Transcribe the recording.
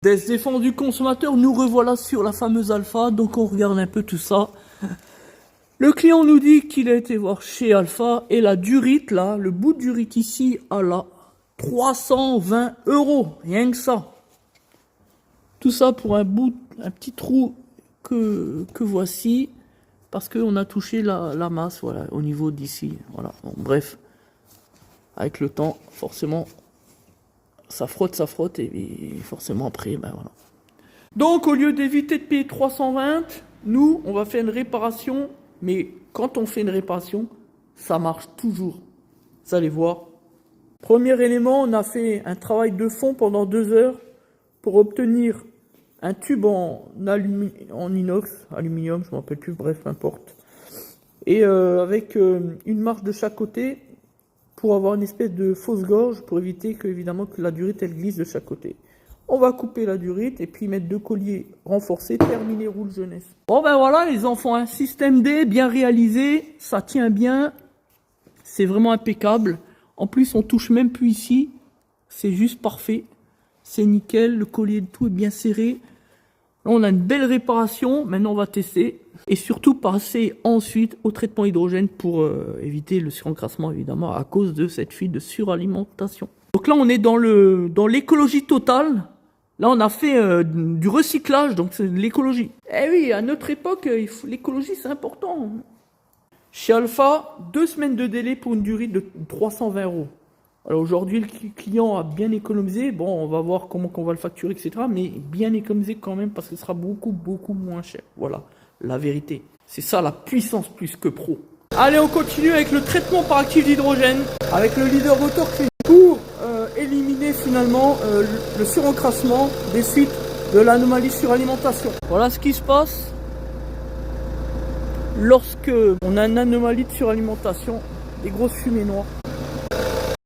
Des défendus consommateurs, nous revoilà sur la fameuse Alpha, donc on regarde un peu tout ça. Le client nous dit qu'il a été voir chez Alpha et la durite là, le bout de durite ici à la 320 €, rien que ça. Tout ça pour un petit trou que voici, parce qu'on a touché la masse, voilà, au niveau d'ici, voilà. Bon, bref, avec le temps, forcément, ça frotte, et forcément après, ben voilà. Donc, au lieu d'éviter de payer 320, nous, on va faire une réparation, mais quand on fait une réparation, ça marche toujours. Vous allez voir. Premier élément, on a fait un travail de fond pendant 2 heures pour obtenir un tube en inox, aluminium, je ne me rappelle plus, bref, n'importe. Et avec une marge de chaque côté pour avoir une espèce de fausse gorge pour éviter que, évidemment, que la durite elle glisse de chaque côté. On va couper la durite et puis mettre 2 colliers renforcés, terminé roule jeunesse. Bon ben voilà les enfants, un système D bien réalisé, ça tient bien, c'est vraiment impeccable. En plus on touche même plus ici, c'est juste parfait, c'est nickel, le collier de tout est bien serré. Là on a une belle réparation, maintenant on va tester. Et surtout passer ensuite au traitement hydrogène pour éviter le surencrassement évidemment à cause de cette fuite de suralimentation. Donc là on est dans l'écologie totale. Là, on a fait du recyclage, donc c'est de l'écologie. Eh oui, à notre époque, l'écologie, c'est important. Chez Alpha, 2 semaines de délai pour une durée de 320 €. Alors aujourd'hui, le client a bien économisé. Bon, on va voir comment on va le facturer, etc. Mais bien économisé quand même, parce que ce sera beaucoup, beaucoup moins cher. Voilà, la vérité. C'est ça, la puissance plus que pro. Allez, on continue avec le traitement par actif d'hydrogène, avec le leader moteur clean pour éliminer finalement le surencrassement des suites de l'anomalie suralimentation. Voilà ce qui se passe lorsque on a une anomalie de suralimentation, des grosses fumées noires.